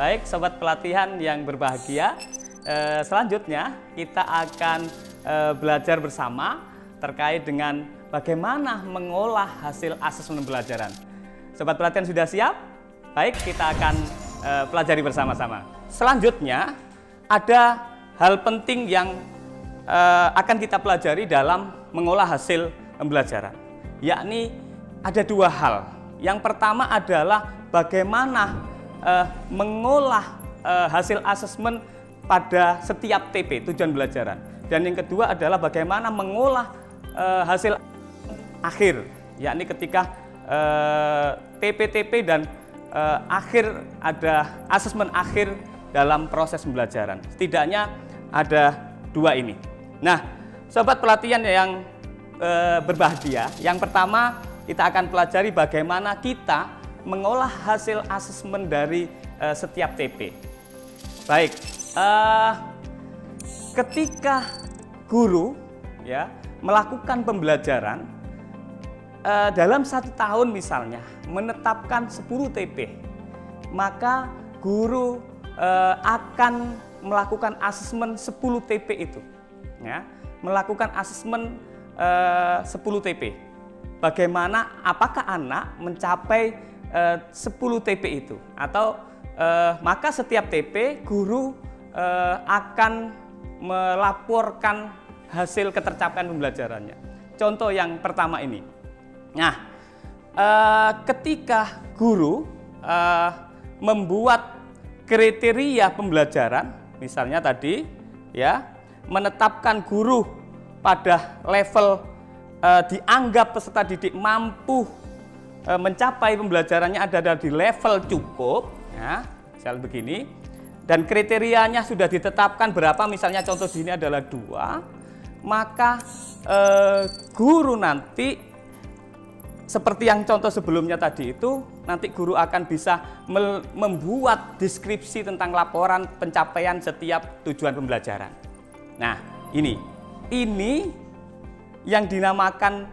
Baik, sobat pelatihan yang berbahagia, selanjutnya kita akan belajar bersama terkait dengan bagaimana mengolah hasil asesmen pembelajaran. Sobat pelatihan sudah siap? Baik, kita akan pelajari bersama-sama. Selanjutnya, ada hal penting yang akan kita pelajari dalam mengolah hasil pembelajaran, yakni ada dua hal. Yang pertama adalah bagaimana mengolah hasil asesmen pada setiap TP, tujuan pembelajaran. Dan yang kedua adalah bagaimana mengolah hasil akhir, yakni ketika TP-TP dan akhir ada asesmen akhir dalam proses pembelajaran. Setidaknya ada dua ini. Nah, sobat pelatihan yang berbahagia, yang pertama kita akan pelajari bagaimana kita mengolah hasil asesmen dari setiap TP. Baik, ketika guru ya melakukan pembelajaran dalam 1 tahun misalnya menetapkan 10 TP, maka guru akan melakukan asesmen 10 TP itu, ya, melakukan asesmen 10 TP. Bagaimana apakah anak mencapai 10 TP itu, atau maka setiap TP guru akan melaporkan hasil ketercapaian pembelajarannya. Contoh yang pertama ini. Nah, ketika guru membuat kriteria pembelajaran, misalnya tadi ya, menetapkan guru pada level dianggap peserta didik mampu mencapai pembelajarannya ada di level cukup, ya, misalnya begini, dan kriterianya sudah ditetapkan berapa, misalnya contoh di sini adalah 2, maka guru nanti seperti yang contoh sebelumnya tadi itu, nanti guru akan bisa membuat deskripsi tentang laporan pencapaian setiap tujuan pembelajaran. Nah, ini yang dinamakan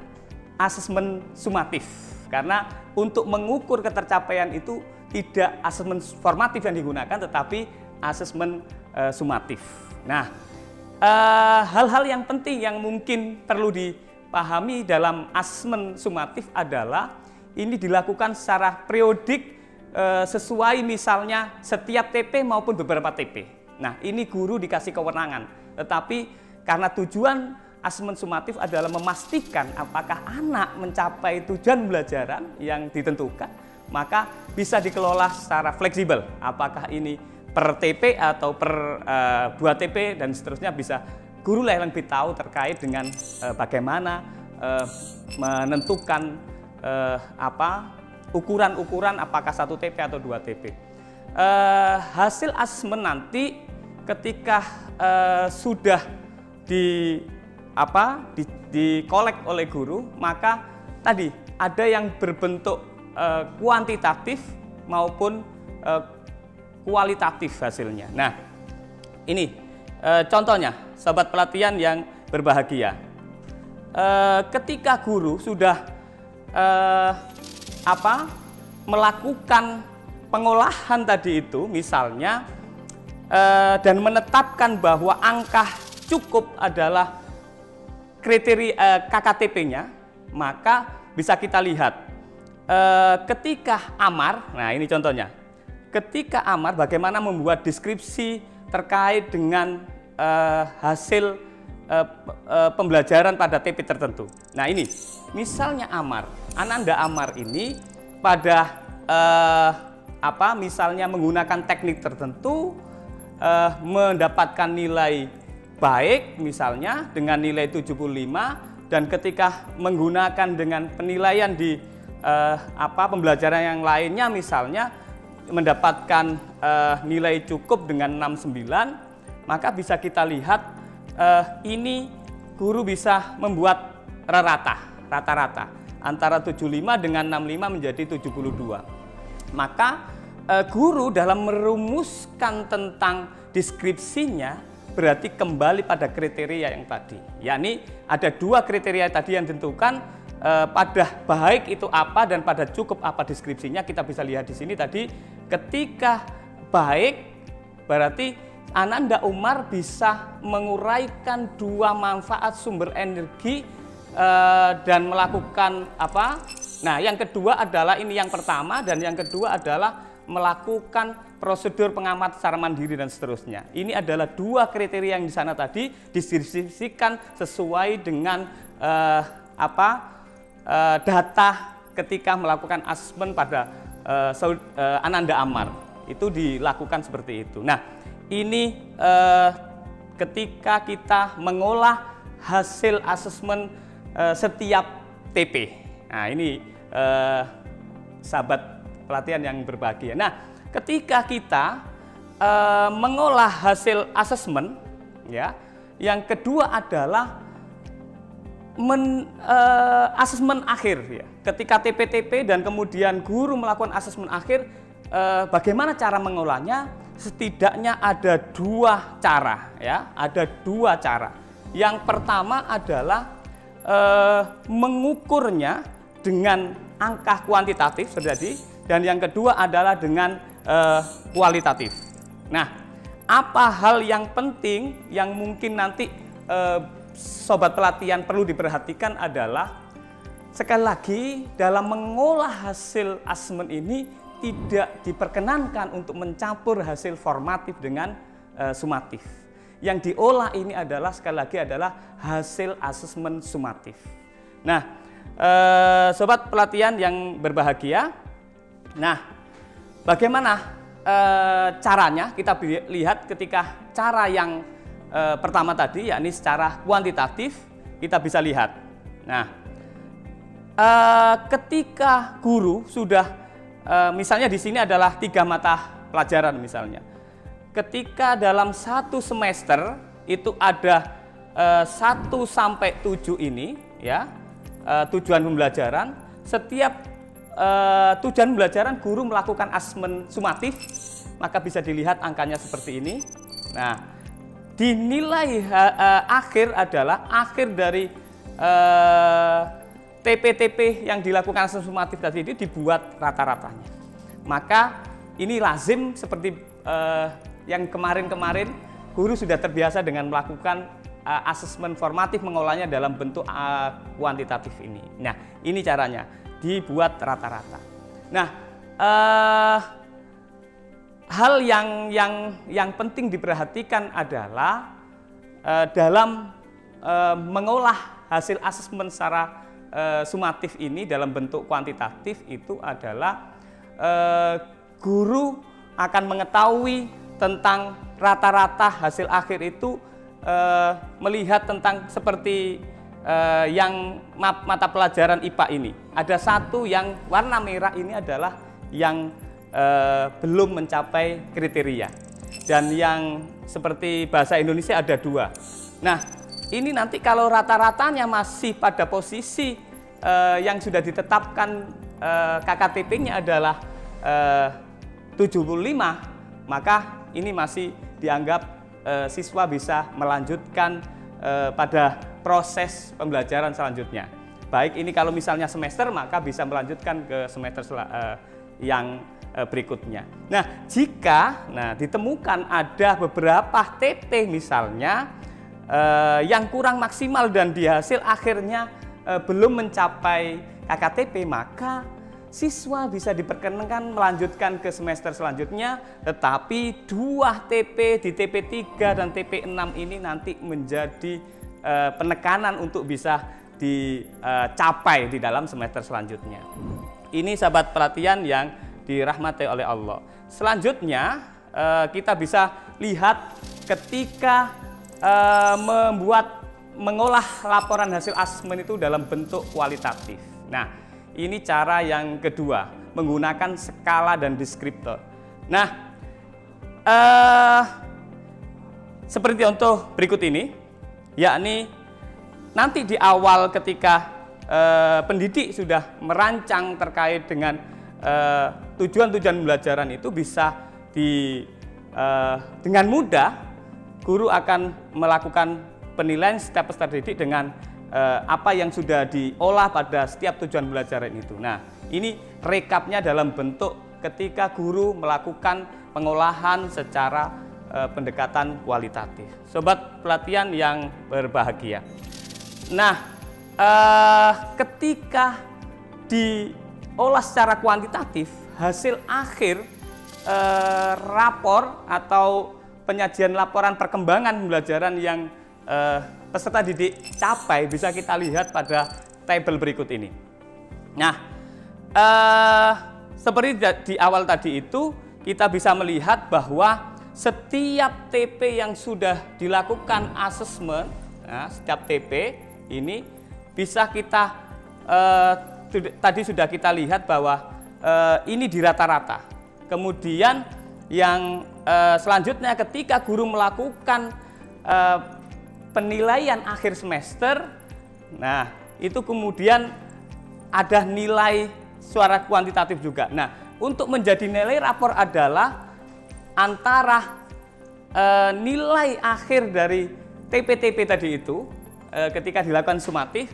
asesmen sumatif, karena untuk mengukur ketercapaian itu tidak asesmen formatif yang digunakan, tetapi asesmen sumatif. Nah, hal-hal yang penting yang mungkin perlu dipahami dalam asesmen sumatif adalah ini dilakukan secara periodik sesuai misalnya setiap TP maupun beberapa TP. Nah, ini guru dikasih kewenangan, tetapi karena tujuan asesmen sumatif adalah memastikan apakah anak mencapai tujuan pembelajaran yang ditentukan, maka bisa dikelola secara fleksibel. Apakah ini per TP atau per 2 TP dan seterusnya, bisa guru lah yang lebih tahu terkait dengan bagaimana menentukan ukuran-ukuran apakah 1 TP atau 2 TP. Hasil asesmen nanti ketika sudah dikolek oleh guru, maka tadi ada yang berbentuk kuantitatif maupun kualitatif hasilnya. Nah, ini contohnya, sobat pelatihan yang berbahagia. Ketika guru sudah melakukan pengolahan tadi itu, misalnya dan menetapkan bahwa angka cukup adalah kriteria KKTP-nya, maka bisa kita lihat ketika amar, nah ini contohnya, ketika amar bagaimana membuat deskripsi terkait dengan hasil pembelajaran pada TP tertentu. Nah ini, misalnya amar, Ananda amar ini pada misalnya menggunakan teknik tertentu, mendapatkan nilai baik misalnya dengan nilai 75, dan ketika menggunakan dengan penilaian di pembelajaran yang lainnya misalnya mendapatkan nilai cukup dengan 69, maka bisa kita lihat ini guru bisa membuat rata-rata antara 75 dengan 65 menjadi 72. Maka guru dalam merumuskan tentang deskripsinya berarti kembali pada kriteria yang tadi, yakni ada 2 kriteria tadi yang ditentukan, pada baik itu apa dan pada cukup apa deskripsinya. Kita bisa lihat di sini tadi, ketika baik, berarti Ananda Umar bisa menguraikan dua manfaat sumber energi dan melakukan apa? Nah, yang kedua adalah ini yang pertama, dan yang kedua adalah melakukan prosedur pengamat secara mandiri dan seterusnya. Ini adalah dua kriteria yang di sana tadi didistribusikan sesuai dengan data ketika melakukan asesmen pada Ananda Amar. Itu dilakukan seperti itu. Nah, ini ketika kita mengolah hasil asesmen setiap TP. Nah, ini sahabat pelatihan yang berbahagia. Nah, ketika kita mengolah hasil asesmen, ya, yang kedua adalah asesmen akhir, ya. Ketika TP-TP dan kemudian guru melakukan asesmen akhir, bagaimana cara mengolahnya? Setidaknya ada dua cara, ya. Ada dua cara. Yang pertama adalah mengukurnya dengan angka kuantitatif seperti, dan yang kedua adalah dengan kualitatif. Nah, apa hal yang penting yang mungkin nanti sobat pelatihan perlu diperhatikan adalah, sekali lagi dalam mengolah hasil asesmen ini tidak diperkenankan untuk mencampur hasil formatif dengan sumatif. Yang diolah ini adalah sekali lagi adalah hasil asesmen sumatif. Nah, sobat pelatihan yang berbahagia, nah, bagaimana caranya? Kita lihat ketika cara yang pertama tadi, yakni secara kuantitatif, kita bisa lihat. Nah, ketika guru sudah, misalnya di sini adalah 3 mata pelajaran misalnya. Ketika dalam satu semester itu ada 1 sampai 7 ini, ya, tujuan pembelajaran. Setiap tujuan pembelajaran guru melakukan asesmen sumatif, maka bisa dilihat angkanya seperti ini. Nah, dinilai akhir adalah akhir dari TP-TP yang dilakukan asesmen sumatif tadi itu dibuat rata-ratanya. Maka ini lazim seperti yang kemarin-kemarin guru sudah terbiasa dengan melakukan asesmen formatif, mengolahnya dalam bentuk kuantitatif ini. Nah, ini caranya. Dibuat rata-rata. Nah, hal yang penting diperhatikan adalah dalam mengolah hasil asesmen secara sumatif ini dalam bentuk kuantitatif itu adalah guru akan mengetahui tentang rata-rata hasil akhir itu, melihat tentang seperti yang mata pelajaran IPA ini. Ada satu yang warna merah ini adalah yang belum mencapai kriteria. Dan yang seperti bahasa Indonesia ada 2. Nah, ini nanti kalau rata-ratanya masih pada posisi yang sudah ditetapkan KKTP-nya adalah 75, maka ini masih dianggap siswa bisa melanjutkan pada proses pembelajaran selanjutnya. Baik ini kalau misalnya semester, maka bisa melanjutkan ke semester yang berikutnya. Nah, jika ditemukan ada beberapa TP misalnya yang kurang maksimal dan di hasil akhirnya belum mencapai KKTP, maka siswa bisa diperkenankan melanjutkan ke semester selanjutnya, tetapi 2 TP di TP3 dan TP6 ini nanti menjadi penekanan untuk bisa dicapai di dalam semester selanjutnya. Ini sahabat pelatihan yang dirahmati oleh Allah. Selanjutnya kita bisa lihat ketika mengolah laporan hasil asesmen itu dalam bentuk kualitatif. Nah, ini cara yang kedua, menggunakan skala dan deskriptor. Nah, seperti contoh berikut ini, yakni nanti di awal ketika pendidik sudah merancang terkait dengan tujuan-tujuan pembelajaran itu bisa dengan mudah guru akan melakukan penilaian setiap peserta didik dengan apa yang sudah diolah pada setiap tujuan pembelajaran itu. Nah, ini rekapnya dalam bentuk ketika guru melakukan pengolahan secara pendekatan kualitatif. Sobat pelatihan yang berbahagia. Nah, ketika diolah secara kuantitatif, hasil akhir rapor atau penyajian laporan perkembangan pembelajaran yang peserta didik capai bisa kita lihat pada tabel berikut ini. Nah, seperti di awal tadi itu kita bisa melihat bahwa setiap TP yang sudah dilakukan asesmen, nah, setiap TP ini bisa kita tadi sudah kita lihat bahwa ini di rata-rata. Kemudian yang selanjutnya ketika guru melakukan penilaian akhir semester, nah itu kemudian ada nilai secara kuantitatif juga. Nah, untuk menjadi nilai rapor adalah antara nilai akhir dari TP-TP tadi itu ketika dilakukan sumatif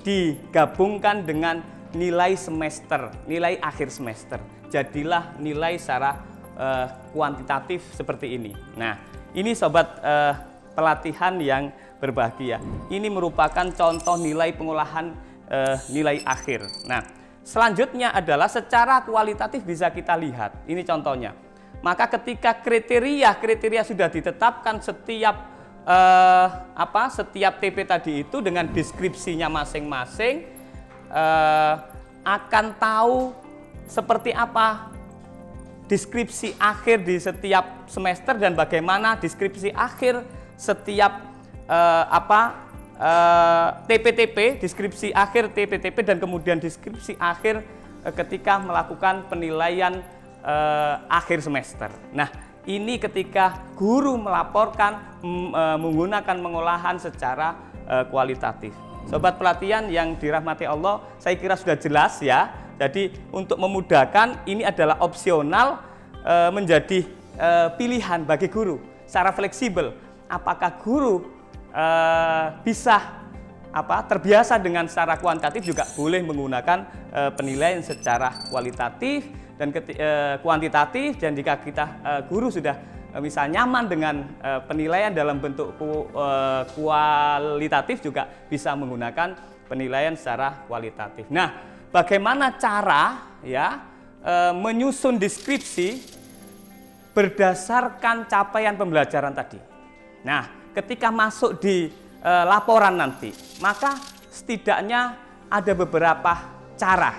digabungkan dengan nilai semester, nilai akhir semester. Jadilah nilai secara kuantitatif seperti ini. Nah, ini sobat pelatihan yang berbahagia. Ini merupakan contoh nilai pengolahan nilai akhir. Nah, selanjutnya adalah secara kualitatif bisa kita lihat. Ini contohnya. Maka ketika kriteria sudah ditetapkan setiap setiap TP tadi itu dengan deskripsinya masing-masing, akan tahu seperti apa deskripsi akhir di setiap semester dan bagaimana deskripsi akhir setiap TP-TP, deskripsi akhir TP-TP dan kemudian deskripsi akhir ketika melakukan penilaian akhir semester. Nah, ini ketika guru melaporkan menggunakan pengolahan secara kualitatif. Sobat pelatihan yang dirahmati Allah, saya kira sudah jelas ya. Jadi untuk memudahkan, ini adalah opsional menjadi pilihan bagi guru secara fleksibel. Apakah guru bisa terbiasa dengan secara kuantitatif, juga boleh menggunakan penilaian secara kualitatif dan kuantitatif. Dan jika kita guru sudah misal nyaman dengan penilaian dalam bentuk kualitatif, juga bisa menggunakan penilaian secara kualitatif. Nah, bagaimana cara ya menyusun deskripsi berdasarkan capaian pembelajaran tadi. Nah, ketika masuk di laporan nanti, maka setidaknya ada beberapa cara.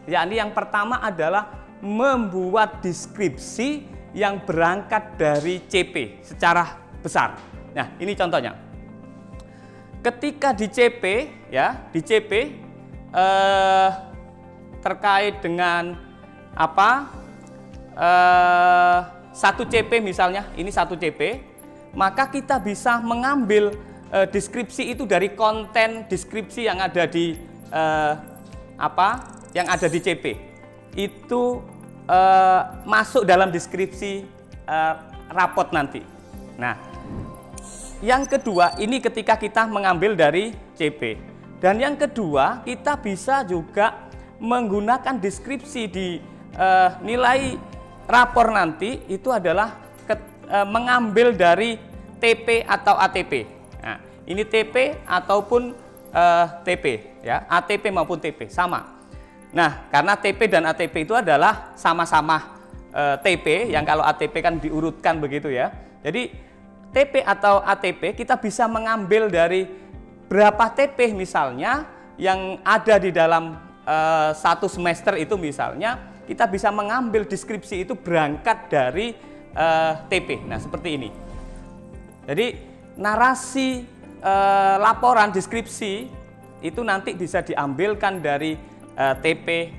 Yakni yang pertama adalah membuat deskripsi yang berangkat dari CP secara besar. Nah, ini contohnya. Ketika di CP ya, di CP terkait dengan satu CP misalnya, ini satu CP, maka kita bisa mengambil deskripsi itu dari konten deskripsi yang ada di yang ada di CP. Itu masuk dalam deskripsi rapot nanti. Nah, yang kedua ini ketika kita mengambil dari CP. Dan yang kedua, kita bisa juga menggunakan deskripsi di nilai rapor nanti itu adalah mengambil dari TP atau ATP. Nah, ini TP ataupun TP ya, ATP maupun TP sama. Nah, karena TP dan ATP itu adalah sama-sama TP, yang kalau ATP kan diurutkan begitu ya. Jadi TP atau ATP kita bisa mengambil dari berapa TP misalnya yang ada di dalam satu semester itu, misalnya kita bisa mengambil deskripsi itu berangkat dari TP. Nah, seperti ini. Jadi narasi laporan deskripsi itu nanti bisa diambilkan dari TP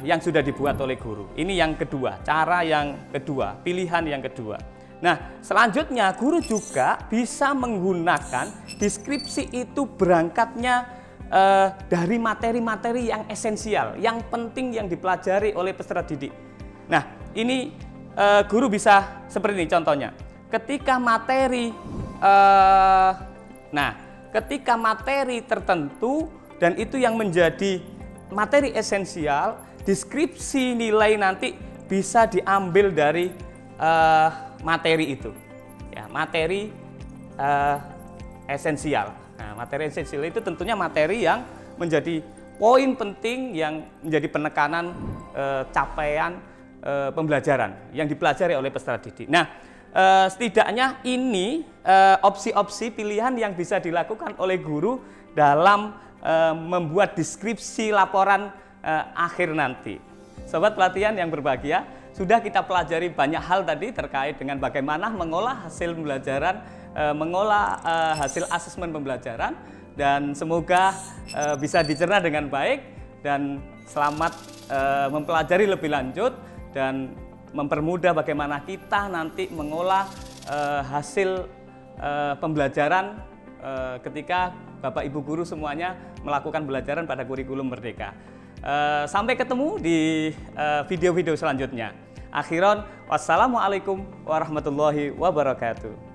yang sudah dibuat oleh guru. Ini yang kedua, cara yang kedua, pilihan yang kedua. Nah, selanjutnya guru juga bisa menggunakan deskripsi itu berangkatnya dari materi-materi yang esensial, yang penting yang dipelajari oleh peserta didik. Nah, ini guru bisa seperti ini contohnya. Ketika materi ketika materi tertentu dan itu yang menjadi materi esensial, deskripsi nilai nanti bisa diambil dari materi itu. Ya, materi esensial. Nah, materi esensial itu tentunya materi yang menjadi poin penting yang menjadi penekanan capaian pembelajaran yang dipelajari oleh peserta didik. Nah, setidaknya ini opsi-opsi pilihan yang bisa dilakukan oleh guru dalam membuat deskripsi laporan akhir nanti. Sobat pelatihan yang berbahagia, sudah kita pelajari banyak hal tadi terkait dengan bagaimana mengolah hasil pembelajaran, mengolah hasil asesmen pembelajaran, dan semoga bisa dicerna dengan baik dan selamat mempelajari lebih lanjut dan mempermudah bagaimana kita nanti mengolah hasil pembelajaran ketika Bapak Ibu guru semuanya melakukan pembelajaran pada kurikulum Merdeka. Sampai ketemu di video-video selanjutnya. Akhiron, wassalamualaikum warahmatullahi wabarakatuh.